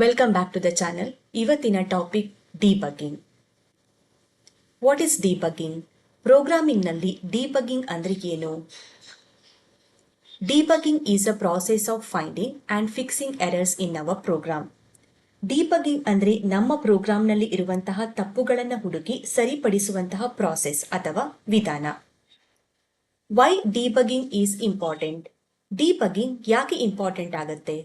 Welcome back to the channel. ಇವತ್ತಿನ topic debugging. What is debugging? ಪ್ರೋಗ್ರಾಮಿಂಗ್ನಲ್ಲಿ debugging ಅಂದ್ರೆ ಏನು? Debugging is a process of finding and fixing errors in our program. Debugging ಅಂದ್ರೆ ನಮ್ಮ ಪ್ರೋಗ್ರಾಂನಲ್ಲಿ ಇರುವಂತಹ ತಪ್ಪುಗಳನ್ನು ಹುಡುಕಿ ಸರಿಪಡಿಸುವಂತಹ ಪ್ರಾಸೆಸ್ ಅಥವಾ ವಿಧಾನ. Why debugging is important? Debugging ಯಾಕೆ ಇಂಪಾರ್ಟೆಂಟ್ ಆಗುತ್ತೆ?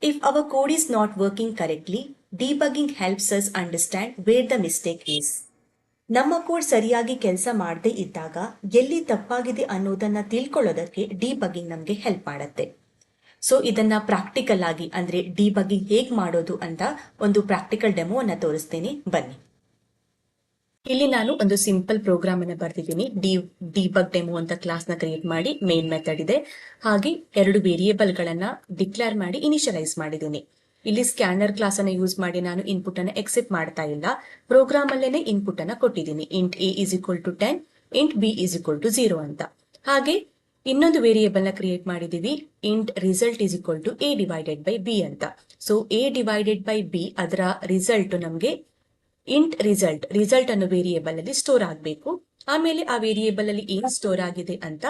If our code is not working correctly, debugging helps us understand where the mistake is. ನಮ್ಮ ಕೋಡ್ ಸರಿಯಾಗಿ ಕೆಲಸ ಮಾಡದೇ ಇದ್ದಾಗ ಎಲ್ಲಿ ತಪ್ಪಾಗಿದೆ ಅನ್ನೋದನ್ನ ತಿಳ್ಕೊಳ್ಳೋದಕ್ಕೆ ಡಿಬಗ್ಗಿಂಗ್ ನಮಗೆ ಹೆಲ್ಪ್ ಮಾಡುತ್ತೆ. ಸೊ ಇದನ್ನ ಪ್ರಾಕ್ಟಿಕಲ್ ಆಗಿ ಅಂದ್ರೆ ಡಿಬಗ್ಗಿಂಗ್ ಹೇಗೆ ಮಾಡೋದು ಅಂತ ಒಂದು ಪ್ರಾಕ್ಟಿಕಲ್ ಡೆಮೋ ಅನ್ನ ತೋರಿಸ್ತೀನಿ, ಬನ್ನಿ. ಇಲ್ಲಿ ನಾನು ಒಂದು ಸಿಂಪಲ್ ಪ್ರೋಗ್ರಾಮ್ ಅನ್ನು ಬರ್ತಿದ್ದೀನಿ. ಡಿಬಗ್ ಡೆಮೋ ಅಂತ ಕ್ಲಾಸ್ ನ ಕ್ರಿಯೇಟ್ ಮಾಡಿ ಮೇನ್ ಮೆಥಡ್ ಇದೆ, ಹಾಗೆ 2 ವೇರಿಯೇಬಲ್ ಗಳನ್ನ ಡಿಕ್ಲೇರ್ ಮಾಡಿ ಇನಿಷಿಯಲೈಸ್ ಮಾಡಿದ್ದೀನಿ. ಇಲ್ಲಿ ಸ್ಕ್ಯಾನರ್ ಕ್ಲಾಸ್ ಅನ್ನ ಯೂಸ್ ಮಾಡಿ ನಾನು ಇನ್ಪುಟ್ ಅನ್ನ ಎಕ್ಸೆಪ್ಟ್ ಮಾಡ್ತಾ ಇಲ್ಲ, ಪ್ರೋಗ್ರಾಮ್ ಅಲ್ಲೇನೆ ಇನ್ಪುಟ್ ಅನ್ನ ಕೊಟ್ಟಿದ್ದೀನಿ. Int a is equal to 10, int b is equal to 0 ಅಂತ. ಹಾಗೆ ಇನ್ನೊಂದು ವೇರಿಯೇಬಲ್ ನ ಕ್ರಿಯೇಟ್ ಮಾಡಿದೀವಿ, int result is equal to a divided by b ಅಂತ. So a divided by b ಅದರ ರಿಸಲ್ಟ್ ನಮ್ಗೆ ಇಂಟ್ ರಿಸಲ್ಟ್ ಅನ್ನೋ ವೇರಿಯೇಬಲ್ ಅಲ್ಲಿ ಸ್ಟೋರ್ ಆಗಬೇಕು. ಆಮೇಲೆ ಆ ವೇರಿಯೇಬಲ್ ಅಲ್ಲಿ ಏನ್ ಸ್ಟೋರ್ ಆಗಿದೆ ಅಂತ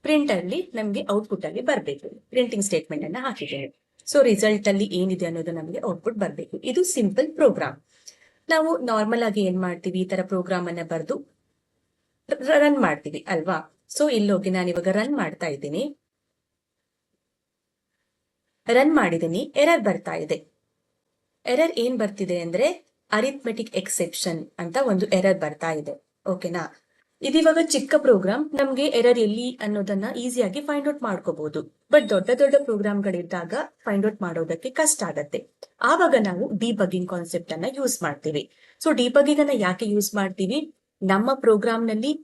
ಪ್ರಿಂಟ್ ಅಲ್ಲಿ ನಮ್ಗೆ ಔಟ್ಪುಟ್ ಅಲ್ಲಿ ಬರಬೇಕು. ಪ್ರಿಂಟಿಂಗ್ ಸ್ಟೇಟ್ಮೆಂಟ್ ಅನ್ನ ಹಾಕಿದ್ದೇನೆ. ಸೊ ರಿಸಲ್ಟ್ ಅಲ್ಲಿ ಏನಿದೆ ಅನ್ನೋದು ನಮಗೆ ಔಟ್ಪುಟ್ ಬರಬೇಕು. ಇದು ಸಿಂಪಲ್ ಪ್ರೋಗ್ರಾಮ್. ನಾವು ನಾರ್ಮಲ್ ಆಗಿ ಏನ್ ಮಾಡ್ತೀವಿ, ಈ ತರ ಪ್ರೋಗ್ರಾಮ್ ಅನ್ನ ಬರೆದು ರನ್ ಮಾಡ್ತೀವಿ ಅಲ್ವಾ? ಸೊ ಇಲ್ಲೋಗಿ ನಾನು ಇವಾಗ ರನ್ ಮಾಡ್ತಾ ಇದ್ದೀನಿ. ರನ್ ಮಾಡಿದ್ದೀನಿ, ಎರರ್ ಬರ್ತಾ ಇದೆ. ಎರರ್ ಏನ್ ಬರ್ತಿದೆ ಅಂದ್ರೆ ಅರಿಥ್ಮೆಟಿಕ್ ಎಕ್ಸೆಪ್ಷನ್ ಅಂತ ಒಂದು ಎರರ್ ಬರ್ತಾ ಇದೆ. ಓಕೆನಾ? ಇದಿವಾಗ ಚಿಕ್ಕ ಪ್ರೋಗ್ರಾಮ್, ನಮ್ಗೆ ಎರರ್ ಎಲ್ಲಿ ಅನ್ನೋದನ್ನ ಈಸಿಯಾಗಿ ಫೈಂಡ್ ಔಟ್ ಮಾಡ್ಕೋಬಹುದು. ಬಟ್ ದೊಡ್ಡ ಪ್ರೋಗ್ರಾಮ್ಗಳಿದ್ದಾಗ ಫೈಂಡ್ ಔಟ್ ಮಾಡೋದಕ್ಕೆ ಕಷ್ಟ ಆಗತ್ತೆ. ಆವಾಗ ನಾವು ಡಿಬಗ್ಗಿಂಗ್ ಕಾನ್ಸೆಪ್ಟ್ ಅನ್ನ ಯೂಸ್ ಮಾಡ್ತೀವಿ. ಸೊ ಡಿಬಗ್ಗಿಂಗ್ ಅನ್ನ ಯಾಕೆ ಯೂಸ್ ಮಾಡ್ತೀವಿ? ನಮ್ಮ ಪ್ರೋಗ್ರಾಮ್ ನಲ್ಲಿ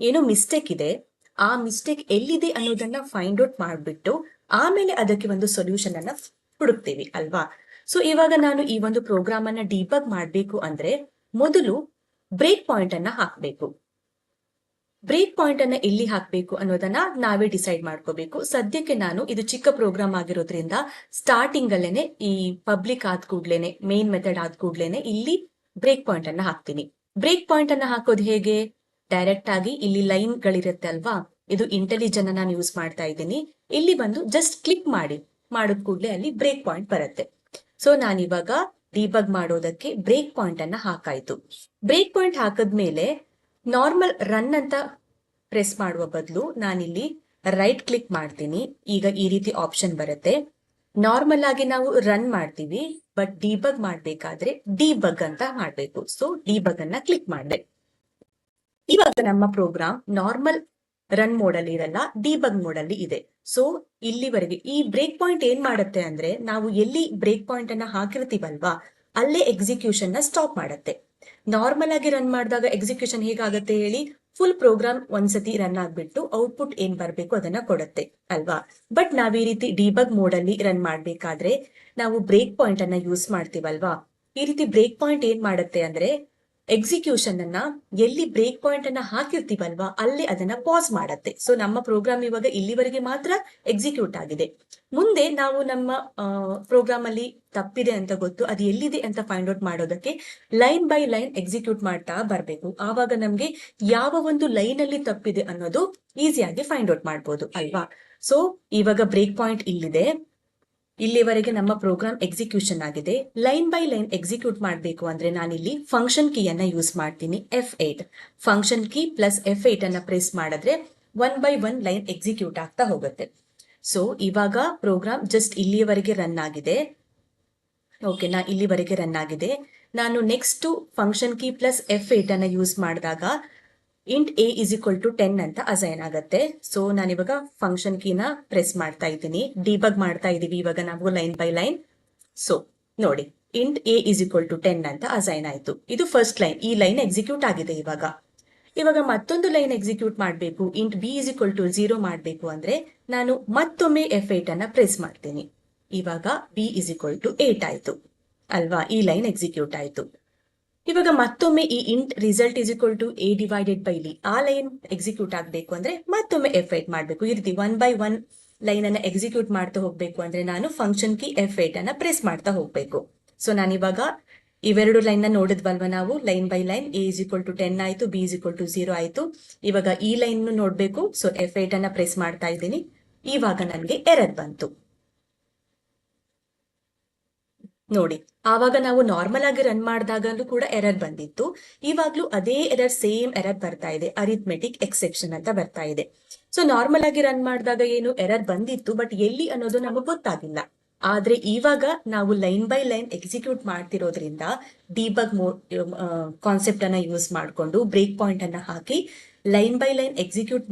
ಏನೋ ಮಿಸ್ಟೇಕ್ ಇದೆ, ಆ ಮಿಸ್ಟೇಕ್ ಎಲ್ಲಿದೆ ಅನ್ನೋದನ್ನ ಫೈಂಡ್ ಔಟ್ ಮಾಡ್ಬಿಟ್ಟು ಆಮೇಲೆ ಅದಕ್ಕೆ ಒಂದು ಸೊಲ್ಯೂಷನ್ ಅನ್ನ ಹುಡುಕ್ತೀವಿ ಅಲ್ವಾ? ಸೊ ಇವಾಗ ನಾನು ಈ ಒಂದು ಪ್ರೋಗ್ರಾಮ್ ಅನ್ನ ಡಿಬಗ್ ಮಾಡಬೇಕು ಅಂದ್ರೆ ಮೊದಲು ಬ್ರೇಕ್ ಪಾಯಿಂಟ್ ಅನ್ನ ಹಾಕಬೇಕು. ಬ್ರೇಕ್ ಪಾಯಿಂಟ್ ಅನ್ನ ಎಲ್ಲಿ ಹಾಕಬೇಕು ಅನ್ನೋದನ್ನ ನಾವೇ ಡಿಸೈಡ್ ಮಾಡ್ಕೋಬೇಕು. ಸದ್ಯಕ್ಕೆ ನಾನು ಇದು ಚಿಕ್ಕ ಪ್ರೋಗ್ರಾಮ್ ಆಗಿರೋದ್ರಿಂದ ಸ್ಟಾರ್ಟಿಂಗ್ ಅಲ್ಲೇನೆ ಈ ಪಬ್ಲಿಕ್ ಆದ ಕೂಡ್ಲೇನೆ, ಮೇನ್ ಮೆಥಡ್ ಆದ ಕೂಡ್ಲೇನೆ ಇಲ್ಲಿ ಬ್ರೇಕ್ ಪಾಯಿಂಟ್ ಅನ್ನ ಹಾಕ್ತೀನಿ. ಬ್ರೇಕ್ ಪಾಯಿಂಟ್ ಅನ್ನ ಹಾಕೋದು ಹೇಗೆ? ಡೈರೆಕ್ಟ್ ಆಗಿ ಇಲ್ಲಿ ಲೈನ್ ಗಳಿರುತ್ತೆ ಅಲ್ವಾ, ಇದು ಇಂಟೆಲಿಜೆಂಟ್ ನಾನು ಯೂಸ್ ಮಾಡ್ತಾ ಇದ್ದೀನಿ. ಇಲ್ಲಿ ಬಂದು ಜಸ್ಟ್ ಕ್ಲಿಕ್ ಮಾಡಿದ ಕೂಡಲೇ ಅಲ್ಲಿ ಬ್ರೇಕ್ ಪಾಯಿಂಟ್ ಬರುತ್ತೆ. ಸೊ ನಾನಿವಾಗ ಡಿಬಗ್ ಮಾಡೋದಕ್ಕೆ ಬ್ರೇಕ್ ಪಾಯಿಂಟ್ ಅನ್ನ ಹಾಕಾಯ್ತು. ಬ್ರೇಕ್ ಪಾಯಿಂಟ್ ಹಾಕದ್ಮೇಲೆ ನಾರ್ಮಲ್ ರನ್ ಅಂತ ಪ್ರೆಸ್ ಮಾಡುವ ಬದಲು ನಾನಿಲ್ಲಿ ರೈಟ್ ಕ್ಲಿಕ್ ಮಾಡ್ತೀನಿ. ಈಗ ಈ ರೀತಿ ಆಪ್ಷನ್ ಬರುತ್ತೆ. ನಾರ್ಮಲ್ ಆಗಿ ನಾವು ರನ್ ಮಾಡ್ತೀವಿ, ಬಟ್ ಡಿಬಗ್ ಮಾಡ್ಬೇಕಾದ್ರೆ ಡಿಬಗ್ ಅಂತ ಮಾಡ್ಬೇಕು. ಸೊ ಡಿಬಗ್ ಅನ್ನ ಕ್ಲಿಕ್ ಮಾಡಿದೆ. ಇವಾಗ ನಮ್ಮ ಪ್ರೋಗ್ರಾಮ್ ನಾರ್ಮಲ್ ರನ್ ಮೋಡ್ ಅಲ್ಲಿ ಇರಲ್ಲ, ಡಿಬಗ್ ಮೋಡ್ ಅಲ್ಲಿ ಇದೆ. ಸೊ ಇಲ್ಲಿವರೆಗೆ ಈ ಬ್ರೇಕ್ ಪಾಯಿಂಟ್ ಏನ್ ಮಾಡುತ್ತೆ ಅಂದ್ರೆ ನಾವು ಎಲ್ಲಿ ಬ್ರೇಕ್ ಪಾಯಿಂಟ್ ಅನ್ನ ಹಾಕಿರ್ತೀವಲ್ವಾ ಅಲ್ಲೇ ಎಕ್ಸಿಕ್ಯೂಷನ್ ನ ಸ್ಟಾಪ್ ಮಾಡುತ್ತೆ. ನಾರ್ಮಲ್ ಆಗಿ ರನ್ ಮಾಡಿದಾಗ ಎಕ್ಸಿಕ್ಯೂಷನ್ ಹೇಗಾಗತ್ತೆ ಹೇಳಿ? ಫುಲ್ ಪ್ರೋಗ್ರಾಮ್ ಒಂದ್ಸತಿ ರನ್ ಆಗ್ಬಿಟ್ಟು ಔಟ್ಪುಟ್ ಏನ್ ಬರ್ಬೇಕು ಅದನ್ನ ಕೊಡುತ್ತೆ ಅಲ್ವಾ? ಬಟ್ ನಾವ್ ಈ ರೀತಿ ಡಿಬಗ್ ಮೋಡ್ ಅಲ್ಲಿ ರನ್ ಮಾಡ್ಬೇಕಾದ್ರೆ ನಾವು ಬ್ರೇಕ್ ಪಾಯಿಂಟ್ ಅನ್ನ ಯೂಸ್ ಮಾಡ್ತೀವಲ್ವಾ? ಈ ರೀತಿ ಬ್ರೇಕ್ ಪಾಯಿಂಟ್ ಏನ್ ಮಾಡುತ್ತೆ ಅಂದ್ರೆ ಎಕ್ಸಿಕ್ಯೂಷನ್ ಅನ್ನ ಎಲ್ಲಿ ಬ್ರೇಕ್ ಪಾಯಿಂಟ್ ಅನ್ನ ಹಾಕಿರ್ತೀವಲ್ವಾ ಅಲ್ಲಿ ಅದನ್ನ ಪಾಸ್ ಮಾಡತ್ತೆ. ಸೊ ನಮ್ಮ ಪ್ರೋಗ್ರಾಮ್ ಇವಾಗ ಇಲ್ಲಿವರೆಗೆ ಮಾತ್ರ ಎಕ್ಸಿಕ್ಯೂಟ್ ಆಗಿದೆ. ಮುಂದೆ ನಾವು ನಮ್ಮ ಪ್ರೋಗ್ರಾಮ್ ಅಲ್ಲಿ ತಪ್ಪಿದೆ ಅಂತ ಗೊತ್ತು, ಅದು ಎಲ್ಲಿದೆ ಅಂತ ಫೈಂಡ್ ಔಟ್ ಮಾಡೋದಕ್ಕೆ ಲೈನ್ ಬೈ ಲೈನ್ ಎಕ್ಸಿಕ್ಯೂಟ್ ಮಾಡ್ತಾ ಬರ್ಬೇಕು. ಆವಾಗ ನಮ್ಗೆ ಯಾವ ಒಂದು ಲೈನ್ ಅಲ್ಲಿ ತಪ್ಪಿದೆ ಅನ್ನೋದು ಈಸಿಯಾಗಿ ಫೈಂಡ್ ಔಟ್ ಮಾಡ್ಬೋದು ಅಲ್ವಾ? ಸೊ ಇವಾಗ ಬ್ರೇಕ್ ಪಾಯಿಂಟ್ ಇಲ್ಲಿದೆ, ಇಲ್ಲಿವರೆಗೆ ನಮ್ಮ ಪ್ರೋಗ್ರಾಮ್ ಎಕ್ಸಿಕ್ಯೂಷನ್ ಆಗಿದೆ. ಲೈನ್ ಬೈ ಲೈನ್ ಎಕ್ಸಿಕ್ಯೂಟ್ ಮಾಡಬೇಕು ಅಂದ್ರೆ ನಾನಿಲ್ಲಿ ಫಂಕ್ಷನ್ ಕೀ ಅನ್ನ ಯೂಸ್ ಮಾಡ್ತೀನಿ, F8. Function key plus F8 ಅನ್ನ ಪ್ರೆಸ್ ಮಾಡಿದ್ರೆ 1 by 1 ಲೈನ್ ಎಕ್ಸಿಕ್ಯೂಟ್ ಆಗ್ತಾ ಹೋಗುತ್ತೆ. ಸೊ ಇವಾಗ ಪ್ರೋಗ್ರಾಮ್ ಜಸ್ಟ್ ಇಲ್ಲಿಯವರೆಗೆ ರನ್ ಆಗಿದೆ. ಓಕೆನಾ? ಇಲ್ಲಿವರೆಗೆ ರನ್ ಆಗಿದೆ. ನಾನು next function key plus F8 ಅನ್ನ ಯೂಸ್ ಮಾಡಿದಾಗ int a is equal to 10 ಅಂತ ಅಸೈನ್ ಆಗುತ್ತೆ. ಸೊ ನಾನಿವಾಗ ಫಂಕ್ಷನ್ ಕೀನ ಪ್ರೆಸ್ ಮಾಡ್ತಾ ಇದ್ದೀನಿ. ಡಿಬಗ್ ಮಾಡ್ತಾ ಇದೀವಿ ಇವಾಗ ನಾವು ಲೈನ್ ಬೈ ಲೈನ್. ಸೊ ನೋಡಿ, int a is equal to 10 ಅಂತ ಅಸೈನ್ ಆಯ್ತು. ಇದು ಫಸ್ಟ್ ಲೈನ್, ಈ ಲೈನ್ ಎಕ್ಸಿಕ್ಯೂಟ್ ಆಗಿದೆ. ಇವಾಗ ಮತ್ತೊಂದು ಲೈನ್ ಎಕ್ಸಿಕ್ಯೂಟ್ ಮಾಡಬೇಕು, int b is equal to 0 ಮಾಡಬೇಕು ಅಂದ್ರೆ ನಾನು ಮತ್ತೊಮ್ಮೆ F8 ಅನ್ನ ಪ್ರೆಸ್ ಮಾಡ್ತೀನಿ. ಇವಾಗ b is equal to 8 ಆಯ್ತು ಅಲ್ವಾ? ಈ ಲೈನ್ ಎಕ್ಸಿಕ್ಯೂಟ್ ಆಯ್ತು. ಇವಾಗ ಮತ್ತೊಮ್ಮೆ ಈ int result is equal to a divided by b, ಆ ಲೈನ್ ಎಕ್ಸಿಕ್ಯೂಟ್ ಆಗಬೇಕು ಅಂದ್ರೆ ಮತ್ತೊಮ್ಮೆ F8 ಮಾಡಬೇಕು. ಈ ರೀತಿ 1 by 1 ಲೈನ್ ಅನ್ನ ಎಕ್ಸಿಕ್ಯೂಟ್ ಮಾಡ್ತಾ ಹೋಗ್ಬೇಕು ಅಂದ್ರೆ ನಾನು ಫಂಕ್ಷನ್ ಕೀ F8 ಅನ್ನ ಪ್ರೆಸ್ ಮಾಡ್ತಾ ಹೋಗ್ಬೇಕು. ಸೊ ನಾನಿವಾಗ ಇವೆರಡು ಲೈನ್ ನ ನೋಡಿದ್ವಲ್ವಾ ನಾವು line by line A is equal to 10 ಆಯ್ತು, B is equal to 0 ಆಯ್ತು. ಇವಾಗ ಈ ಲೈನ್ ನೋಡ್ಬೇಕು. ಸೊ F8 ಅನ್ನ ಪ್ರೆಸ್ ಮಾಡ್ತಾ ಇದ್ದೀನಿ. ಇವಾಗ ನನಗೆ ಎರರ್ ಬಂತು ನೋಡಿ. ಆವಾಗ ನಾವು ನಾರ್ಮಲ್ ಆಗಿ ರನ್ ಮಾಡಿದಾಗಲೂ ಕೂಡ ಎರರ್ ಬಂದಿತ್ತು. ಇವಾಗ್ಲೂ ಅದೇ ಎರರ್ ಸೇಮ್ ಎರರ್ ಬರ್ತಾ ಇದೆ, ಅರಿಥ್ಮೆಟಿಕ್ ಎಕ್ಸೆಪ್ಷನ್ ಅಂತ ಬರ್ತಾ ಇದೆ. ಸೊ ನಾರ್ಮಲ್ ಆಗಿ ರನ್ ಮಾಡಿದಾಗ ಏನು ಎರರ್ ಬಂದಿತ್ತು, ಬಟ್ ಎಲ್ಲಿ ಅನ್ನೋದು ನಮಗೆ ಗೊತ್ತಾಗಿಲ್ಲ. ಆದ್ರೆ ಇವಾಗ ನಾವು ಲೈನ್ ಬೈ ಲೈನ್ ಎಕ್ಸಿಕ್ಯೂಟ್ ಮಾಡ್ತಿರೋದ್ರಿಂದ ಡಿಬಗ್ ಕಾನ್ಸೆಪ್ಟ್ ಅನ್ನ ಯೂಸ್ ಮಾಡಿಕೊಂಡು ಬ್ರೇಕ್ ಪಾಯಿಂಟ್ ಅನ್ನ ಹಾಕಿ ಲೈನ್ ಬೈ ಲೈನ್ ಎಕ್ಸಿಕ್ಯೂಟ್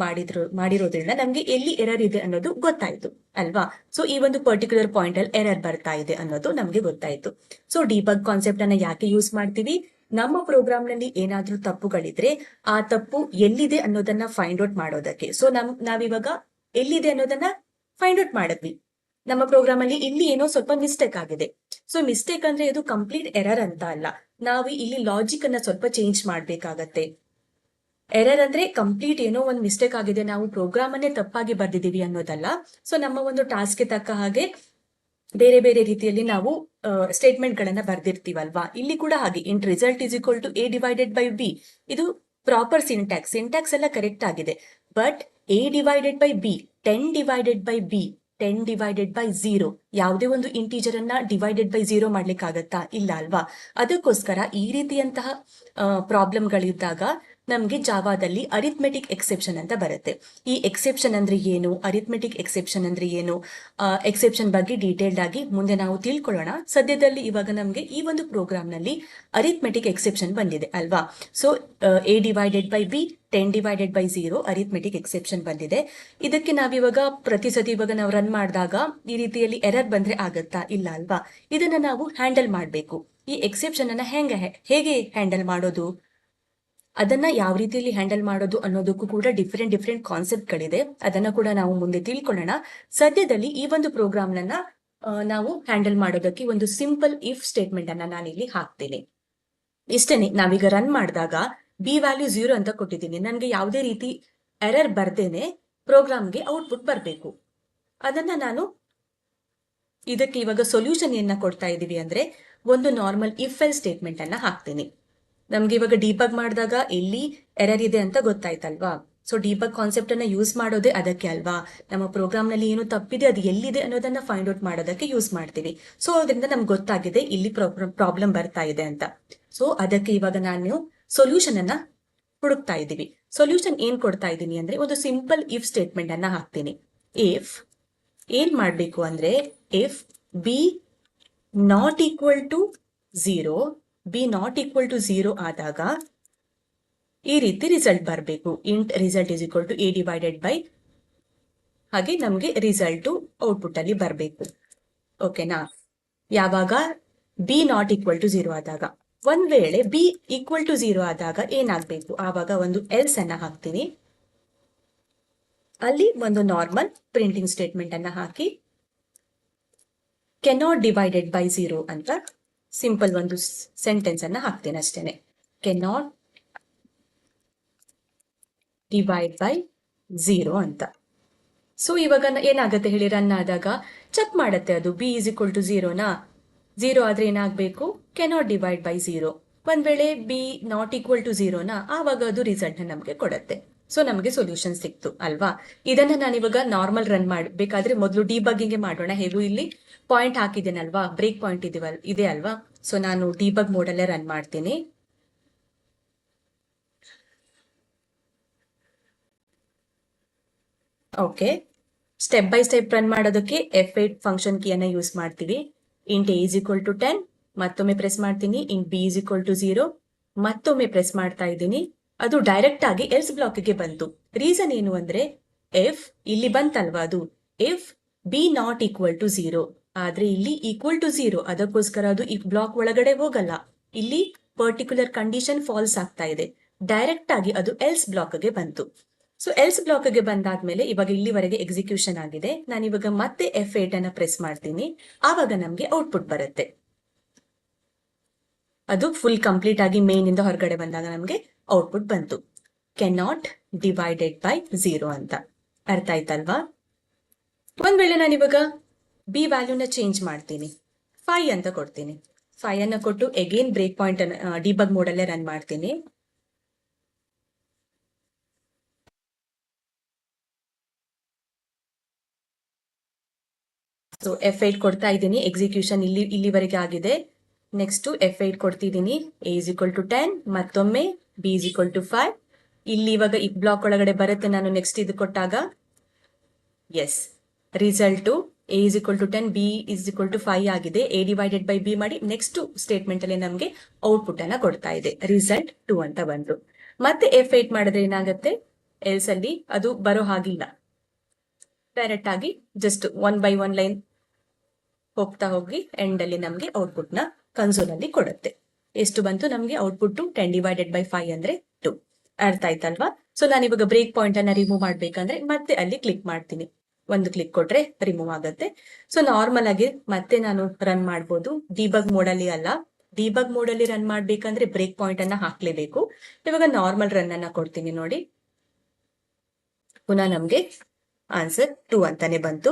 ಮಾಡಿರೋದ್ರಿಂದ ನಮ್ಗೆ ಎಲ್ಲಿ ಎರರ್ ಇದೆ ಅನ್ನೋದು ಗೊತ್ತಾಯ್ತು ಅಲ್ವಾ. ಸೊ ಈ ಒಂದು ಪರ್ಟಿಕ್ಯುಲರ್ ಪಾಯಿಂಟ್ ಅಲ್ಲಿ ಎರರ್ ಬರ್ತಾ ಇದೆ ಅನ್ನೋದು ನಮ್ಗೆ ಗೊತ್ತಾಯ್ತು. ಸೊ ಡಿಬಗ್ ಕಾನ್ಸೆಪ್ಟ್ ಅನ್ನ ಯಾಕೆ ಯೂಸ್ ಮಾಡ್ತೀವಿ? ನಮ್ಮ ಪ್ರೋಗ್ರಾಮ್ ನಲ್ಲಿ ಏನಾದ್ರೂ ತಪ್ಪುಗಳಿದ್ರೆ ಆ ತಪ್ಪು ಎಲ್ಲಿದೆ ಅನ್ನೋದನ್ನ ಫೈಂಡ್ ಔಟ್ ಮಾಡೋದಕ್ಕೆ. ಸೊ ನಾವಿವಾಗ ಎಲ್ಲಿದೆ ಅನ್ನೋದನ್ನ ಫೈಂಡ್ ಔಟ್ ಮಾಡಿದ್ವಿ. ನಮ್ಮ ಪ್ರೋಗ್ರಾಮ್ ಅಲ್ಲಿ ಇಲ್ಲಿ ಏನೋ ಸ್ವಲ್ಪ ಮಿಸ್ಟೇಕ್ ಆಗಿದೆ. ಸೊ ಮಿಸ್ಟೇಕ್ ಅಂದ್ರೆ ಇದು ಕಂಪ್ಲೀಟ್ ಎರರ್ ಅಂತ ಅಲ್ಲ, ನಾವು ಇಲ್ಲಿ ಲಾಜಿಕ್ ಅನ್ನ ಸ್ವಲ್ಪ ಚೇಂಜ್ ಮಾಡ್ಬೇಕಾಗತ್ತೆ. ಎರರ್ ಅಂದ್ರೆ ಕಂಪ್ಲೀಟ್ ಏನೋ ಒಂದು ಮಿಸ್ಟೇಕ್ ಆಗಿದೆ, ನಾವು ಪ್ರೋಗ್ರಾಮ್ ಅನ್ನೇ ತಪ್ಪಾಗಿ ಬರ್ದಿದೀವಿ ಅನ್ನೋದಲ್ಲ. ಸೊ ನಮ್ಮ ಒಂದು ಟಾಸ್ಕ್ಗೆ ತಕ್ಕ ಹಾಗೆ ಬೇರೆ ಬೇರೆ ರೀತಿಯಲ್ಲಿ ನಾವು ಸ್ಟೇಟ್ಮೆಂಟ್ ಗಳನ್ನ ಬರ್ದಿರ್ತೀವಲ್ವಾ. ಇಲ್ಲಿ ಕೂಡ ಹಾಗೆ int result is equal to A divided by B, ಇದು ಪ್ರಾಪರ್ ಸಿಂಟ್ಯಾಕ್ಸ್ ಎಲ್ಲ ಕರೆಕ್ಟ್ ಆಗಿದೆ. But A divided by B, 10 divided by B, 10 divided by 0, ಯಾವುದೇ ಒಂದು ಇಂಟೀಜರ್ ಅನ್ನ ಡಿವೈಡೆಡ್ ಬೈ 0 ಮಾಡ್ಲಿಕ್ಕಾಗತ್ತಾ? ಇಲ್ಲ ಅಲ್ವಾ. ಅದಕ್ಕೋಸ್ಕರ ಈ ರೀತಿಯಂತಹ ಪ್ರಾಬ್ಲಮ್ಗಳಿದ್ದಾಗ ನಮ್ಗೆ ಜಾವಾದಲ್ಲಿ ಅರಿಥ್ಮೆಟಿಕ್ ಎಕ್ಸೆಪ್ಷನ್ ಅಂತ ಬರುತ್ತೆ. ಈ ಎಕ್ಸೆಪ್ಷನ್ ಅಂದ್ರೆ ಏನು, ಅರಿಥ್ಮೆಟಿಕ್ ಎಕ್ಸೆಪ್ಷನ್ ಅಂದ್ರೆ ಏನು, ಎಕ್ಸೆಪ್ಷನ್ ಬಗ್ಗೆ ಡೀಟೇಲ್ಡ್ ಆಗಿ ಮುಂದೆ ನಾವು ತಿಳ್ಕೊಳ್ಳೋಣ. ಸದ್ಯದಲ್ಲಿ ಇವಾಗ ನಮ್ಗೆ ಈ ಒಂದು ಪ್ರೋಗ್ರಾಮ್ ನಲ್ಲಿ ಅರಿಥ್ಮೆಟಿಕ್ ಎಕ್ಸೆಪ್ಷನ್ ಬಂದಿದೆ ಅಲ್ವಾ. So A divided by B, 10 divided by 0 arithmetic exception ಬಂದಿದೆ. ಇದಕ್ಕೆ ನಾವಿವಾಗ ಪ್ರತಿ ಸತಿ ಇವಾಗ ನಾವು ರನ್ ಮಾಡಿದಾಗ ಈ ರೀತಿಯಲ್ಲಿ ಎರರ್ ಬಂದ್ರೆ ಆಗತ್ತಾ? ಇಲ್ಲ ಅಲ್ವಾ. ಇದನ್ನ ನಾವು ಹ್ಯಾಂಡಲ್ ಮಾಡಬೇಕು. ಈ ಎಕ್ಸೆಪ್ಷನ್ ಅನ್ನ ಹೇಗೆ ಹ್ಯಾಂಡಲ್ ಮಾಡೋದು, ಅದನ್ನ ಯಾವ ರೀತಿಯಲ್ಲಿ ಹ್ಯಾಂಡಲ್ ಮಾಡೋದು ಅನ್ನೋದಕ್ಕೂ ಕೂಡ ಡಿಫರೆಂಟ್ ಕಾನ್ಸೆಪ್ಟ್ ಗಳಿದೆ. ಅದನ್ನ ಕೂಡ ನಾವು ಮುಂದೆ ತಿಳ್ಕೊಳ್ಳೋಣ. ಸದ್ಯದಲ್ಲಿ ಈ ಒಂದು ಪ್ರೋಗ್ರಾಮ್ ನಾವು ಹ್ಯಾಂಡಲ್ ಮಾಡೋದಕ್ಕೆ ಒಂದು ಸಿಂಪಲ್ ಇಫ್ ಸ್ಟೇಟ್ಮೆಂಟ್ ಅನ್ನ ನಾನಿಲ್ಲಿ ಹಾಕ್ತೀನಿ. ಇಷ್ಟೇನೆ. ನಾವೀಗ ರನ್ ಮಾಡಿದಾಗ B ವ್ಯಾಲ್ಯೂ 0 ಅಂತ ಕೊಟ್ಟಿದ್ದೀನಿ. ನನಗೆ ಯಾವುದೇ ರೀತಿ ಎರರ್ ಬರ್ದೇನೆ ಪ್ರೋಗ್ರಾಮ್ಗೆ ಔಟ್ಪುಟ್ ಬರಬೇಕು. ಅದನ್ನ ನಾನು ಇದಕ್ಕೆ ಇವಾಗ ಸೊಲ್ಯೂಷನ್ ಏನ ಕೊಡ್ತಾ ಇದೀವಿ ಅಂದ್ರೆ ಒಂದು ನಾರ್ಮಲ್ ಇಫ್ ಎಲ್ ಸ್ಟೇಟ್ಮೆಂಟ್ ಅನ್ನ ಹಾಕ್ತೀನಿ. ನಮ್ಗೆ ಇವಾಗ ಡಿಬಗ್ ಮಾಡಿದಾಗ ಎಲ್ಲಿ ಎರರ್ ಇದೆ ಅಂತ ಗೊತ್ತಾಯ್ತಲ್ವಾ. ಸೊ ಡಿಬಗ್ ಕಾನ್ಸೆಪ್ಟ್ ಅನ್ನ ಯೂಸ್ ಮಾಡೋದೇ ಅದಕ್ಕೆ ಅಲ್ವಾ. ನಮ್ಮ ಪ್ರೋಗ್ರಾಮ್ ನಲ್ಲಿ ಏನು ತಪ್ಪಿದೆ, ಅದು ಎಲ್ಲಿದೆ ಅನ್ನೋದನ್ನ ಫೈಂಡ್ ಔಟ್ ಮಾಡೋದಕ್ಕೆ ಯೂಸ್ ಮಾಡ್ತೀವಿ. ಸೊ ಅದರಿಂದ ನಮ್ಗೆ ಗೊತ್ತಾಗಿದೆ ಇಲ್ಲಿ ಪ್ರಾಬ್ಲಮ್ ಬರ್ತಾ ಇದೆ ಅಂತ. ಸೊ ಅದಕ್ಕೆ ಇವಾಗ ನಾನು ಸೊಲ್ಯೂಷನ್ ಅನ್ನ ಹುಡುಕ್ತಾ ಇದ್ದೀವಿ. ಸೊಲ್ಯೂಷನ್ ಏನ್ ಕೊಡ್ತಾ ಇದ್ದೀನಿ ಅಂದ್ರೆ ಒಂದು ಸಿಂಪಲ್ ಇಫ್ ಸ್ಟೇಟ್ಮೆಂಟ್ ಅನ್ನ ಹಾಕ್ತೀನಿ. ಇಫ್ ಏನ್ ಮಾಡ್ಬೇಕು ಅಂದ್ರೆ if B not equal to 0, B not equal to 0 ಆದಾಗ ಈ ರೀತಿ ರಿಸಲ್ಟ್ ಬರಬೇಕು. Int result is equal to A divided by, ಹಾಗೆ ನಮ್ಗೆ ರಿಸಲ್ಟ್ ಔಟ್ಪುಟ್ ಅಲ್ಲಿ ಬರಬೇಕು. ಓಕೆನಾ. ಯಾವಾಗ B ನಾಟ್ ಈಕ್ವಲ್ ಟು 0 ಆದಾಗ. ಒಂದ್ ವೇಳೆ B ಈಕ್ವಲ್ ಟು 0 ಆದಾಗ ಏನಾಗ್ಬೇಕು, ಆವಾಗ ಒಂದು ಎಲ್ಸ್ ಅನ್ನ ಹಾಕ್ತೀನಿ. ಅಲ್ಲಿ ಒಂದು ನಾರ್ಮಲ್ ಪ್ರಿಂಟಿಂಗ್ ಸ್ಟೇಟ್ಮೆಂಟ್ ಅನ್ನ ಹಾಕಿ ಕೆನಾಟ್ ಡಿವೈಡೆಡ್ ಬೈ 0 ಅಂತ ಸಿಂಪಲ್ ಒಂದು ಸೆಂಟೆನ್ಸ್ ಅನ್ನ ಹಾಕ್ತೇನೆ ಅಷ್ಟೇನೆ. ಕೆನಾಟ್ ಡಿವೈಡ್ ಬೈ 0 ಅಂತ. ಸೊ ಇವಾಗ ಏನಾಗುತ್ತೆ ಹೇಳಿ, ರನ್ ಆದಾಗ ಚೆಕ್ ಮಾಡತ್ತೆ ಅದು B ಇಸ್ ಈಕ್ವಲ್ ಟು 0ನಾ. 0 ಆದ್ರೆ ಏನಾಗಬೇಕು, ಕೆನಾಟ್ ಡಿವೈಡ್ ಬೈ 0. ಒಂದ್ ವೇಳೆ B ನಾಟ್ ಈಕ್ವಲ್ ಟು 0ನಾ, ಆವಾಗ ಅದು ರಿಸಲ್ಟ್ ನಮ್ಗೆ ಕೊಡುತ್ತೆ. ಸೊ ನಮ್ಗೆ ಸೊಲ್ಯೂಷನ್ ಸಿಕ್ತು ಅಲ್ವಾ. ಇದನ್ನ ನಾನಿವಾಗ ನಾರ್ಮಲ್ ರನ್ ಮಾಡಬೇಕಾದ್ರೆ ಮೊದಲು ಡಿಬಗ್ಗಿಂಗ್ ಮಾಡೋಣ. ಹೇಗೂ ಇಲ್ಲಿ ಪಾಯಿಂಟ್ ಹಾಕಿದ್ದೇನಲ್ವಾ, ಬ್ರೇಕ್ ಪಾಯಿಂಟ್ ಇದೆ ಅಲ್ವಾ. ಸೊ ನಾನು ಡಿಬಗ್ ಮೋಡ್ ಅಲ್ಲೇ ರನ್ ಮಾಡ್ತೀನಿ. Okay. Step by step run ಮಾಡೋದಕ್ಕೆ F8 ಫಂಕ್ಷನ್ ಕೀಯನ್ನ ಯೂಸ್ ಮಾಡ್ತೀವಿ. Int A is equal to 10 ಮತ್ತೊಮ್ಮೆ ಪ್ರೆಸ್ ಮಾಡ್ತೀನಿ. Int B is equal to 0 ಮತ್ತೊಮ್ಮೆ ಪ್ರೆಸ್ ಮಾಡ್ತಾ ಇದ್ದೀನಿ. ಅದು ಡೈರೆಕ್ಟ್ ಆಗಿ ಎಲ್ಸ್ ಬ್ಲಾಕ್ಗೆ ಬಂತು. ರೀಸನ್ ಏನು ಅಂದ್ರೆ ಇಲ್ಲಿ ಬಂತಲ್ವಾ, ಅದು if B not equal to 0, ಆದ್ರೆ ಇಲ್ಲಿ ಈಕ್ವಲ್ ಟು 0, ಅದಕ್ಕೋಸ್ಕರ ಅದು ಈ ಬ್ಲಾಕ್ ಒಳಗಡೆ ಹೋಗಲ್ಲ. ಇಲ್ಲಿ ಪರ್ಟಿಕ್ಯುಲರ್ ಕಂಡೀಷನ್ ಫಾಲ್ಸ್ ಆಗ್ತಾ ಇದೆ. ಡೈರೆಕ್ಟ್ ಆಗಿ ಅದು ಎಲ್ಸ್ ಬ್ಲಾಕ್ಗೆ ಬಂತು. ಸೊ ಎಲ್ಸ್ ಬ್ಲಾಕ್ಗೆ ಬಂದಾದ್ಮೇಲೆ ಇವಾಗ ಇಲ್ಲಿವರೆಗೆ ಎಕ್ಸಿಕ್ಯೂಷನ್ ಆಗಿದೆ. ನಾನು ಇವಾಗ ಮತ್ತೆ F8 ಅನ್ನ ಪ್ರೆಸ್ ಮಾಡ್ತೀನಿ. ಆವಾಗ ನಮ್ಗೆ ಔಟ್ಪುಟ್ ಬರುತ್ತೆ. ಅದು ಫುಲ್ ಕಂಪ್ಲೀಟ್ ಆಗಿ ಮೇನ್ ಇಂದ ಹೊರಗಡೆ ಬಂದಾಗ ನಮ್ಗೆ ಔಟ್ಪುಟ್ ಬಂತು. ಕೆನಾಟ್ ಡಿವೈಡೆಡ್ ಬೈ 0 ಅಂತ. ಅರ್ಥ ಆಯ್ತಲ್ವಾ. ಒಂದ್ ವೇಳೆ ನಾನು ಇವಾಗ ಬಿ ವ್ಯಾಲ್ಯೂನ ಚೇಂಜ್ ಮಾಡ್ತೀನಿ, 5 ಅಂತ ಕೊಡ್ತೀನಿ. 5 ಅನ್ನ ಕೊಟ್ಟು again break point debug mode ಅಲ್ಲೇ ರನ್ ಮಾಡ್ತೀನಿ. ಸೊ F8 ಕೊಡ್ತಾ ಇದ್ದೀನಿ, ಎಕ್ಸಿಕ್ಯೂಷನ್ ಇಲ್ಲಿವರೆಗೆ ಆಗಿದೆ. ನೆಕ್ಸ್ಟ್ F8 ಕೊಡ್ತಿದ್ದೀನಿ, A is equal to 10, ಮತ್ತೊಮ್ಮೆ B is equal to 5. ಇಲ್ಲಿ ಇವಾಗ ಈ ಬ್ಲಾಕ್ ಒಳಗಡೆ ಬರುತ್ತೆ. ನಾನು ನೆಕ್ಸ್ಟ್ ಇದು ಕೊಟ್ಟಾಗ yes, result A is equal to 10, B is equal to 5 ಆಗಿದೆ. A ಡಿವೈಡೆಡ್ ಬೈ B ಮಾಡಿ ನೆಕ್ಸ್ಟ್ ಸ್ಟೇಟ್ಮೆಂಟ್ ಅಲ್ಲಿ ನಮಗೆ ಔಟ್ಪುಟ್ ಅನ್ನ ಕೊಡ್ತಾ ಇದೆ. ರಿಸಲ್ಟ್ 2 ಅಂತ ಬಂತು. ಮತ್ತೆ F8 ಮಾಡಿದ್ರೆ ಏನಾಗುತ್ತೆ, ಎಲ್ಸ್ ಅಲ್ಲಿ ಅದು ಬರೋ ಹಾಗಿಲ್ಲ. ಡೈರೆಕ್ಟ್ ಆಗಿ ಜಸ್ಟ್ 1 by 1 ಲೈನ್ ಹೋಗ್ತಾ ಹೋಗಿ ಎಂಡ್ ಅಲ್ಲಿ ನಮಗೆ ಔಟ್ಪುಟ್ ನ ಕನ್ಸೋಲ್ ಅಲ್ಲಿ ಕೊಡುತ್ತೆ. ಎಷ್ಟು ಬಂತು ನಮಗೆ ಔಟ್ಪುಟ್? 10 ಡಿವೈಡೆಡ್ ಬೈ 5 ಅಂದ್ರೆ 2. ಅರ್ಥ ಆಯ್ತಲ್ವಾ? ಸೊ ನಾನು ಇವಾಗ ಬ್ರೇಕ್ ಪಾಯಿಂಟ್ ಅನ್ನ ರಿಮೂವ್ ಮಾಡ್ಬೇಕಂದ್ರೆ ಮತ್ತೆ ಅಲ್ಲಿ ಕ್ಲಿಕ್ ಮಾಡ್ತೀನಿ. ಒಂದು ಕ್ಲಿಕ್ ಕೊಟ್ರೆ ರಿಮೂವ್ ಆಗುತ್ತೆ. ಸೊ ನಾರ್ಮಲ್ ಆಗಿ ಮತ್ತೆ ನಾನು ರನ್ ಮಾಡ್ಬೋದು. ಡಿಬಗ್ ಮೋಡ್ ಅಲ್ಲಿ ಅಲ್ಲ, ಡಿಬಗ್ ಮೋಡ್ ಅಲ್ಲಿ ರನ್ ಮಾಡ್ಬೇಕಂದ್ರೆ ಬ್ರೇಕ್ ಪಾಯಿಂಟ್ ಅನ್ನ ಹಾಕ್ಲೇಬೇಕು. ಇವಾಗ ನಾರ್ಮಲ್ ರನ್ ಅನ್ನ ಕೊಡ್ತೀನಿ ನೋಡಿ, ಪುನಃ ನಮ್ಗೆ ಆನ್ಸರ್ 2 ಅಂತಾನೆ ಬಂತು.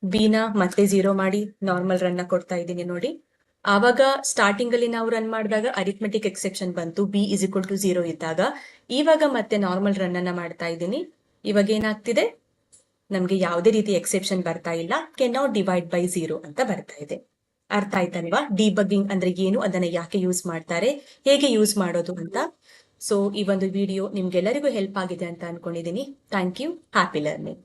ಬಿನ ಮತ್ತೆ 0 ಮಾಡಿ ನಾರ್ಮಲ್ ರನ್ ಕೊಡ್ತಾ ಇದ್ದೀನಿ ನೋಡಿ. ಆವಾಗ ಸ್ಟಾರ್ಟಿಂಗ್ ಅಲ್ಲಿ ನಾವು ರನ್ ಮಾಡಿದಾಗ ಅರಿಥ್ಮೆಟಿಕ್ ಎಕ್ಸೆಪ್ಷನ್ ಬಂತು, ಬಿ ಇಸ್ ಈಕ್ವಲ್ ಟು 0 ಇದ್ದಾಗ. ಇವಾಗ ಮತ್ತೆ ನಾರ್ಮಲ್ ರನ್ ಅನ್ನ ಮಾಡ್ತಾ ಇದ್ದೀನಿ. ಇವಾಗ ಏನಾಗ್ತಿದೆ, ನಮ್ಗೆ ಯಾವುದೇ ರೀತಿ ಎಕ್ಸೆಪ್ಷನ್ ಬರ್ತಾ ಇಲ್ಲ. ಕೆನ್ ನಾಟ್ ಡಿವೈಡ್ ಬೈ 0 ಅಂತ ಬರ್ತಾ ಇದೆ. ಅರ್ಥ ಆಯ್ತಲ್ವಾ? ಡಿಬಗ್ಗಿಂಗ್ ಅಂದ್ರೆ ಏನು, ಅದನ್ನ ಯಾಕೆ ಯೂಸ್ ಮಾಡ್ತಾರೆ, ಹೇಗೆ ಯೂಸ್ ಮಾಡೋದು ಅಂತ. ಸೊ ಈ ಒಂದು ವಿಡಿಯೋ ನಿಮ್ಗೆಲ್ಲರಿಗೂ ಹೆಲ್ಪ್ ಆಗಿದೆ ಅಂತ ಅನ್ಕೊಂಡಿದ್ದೀನಿ. Thank you. Happy learning.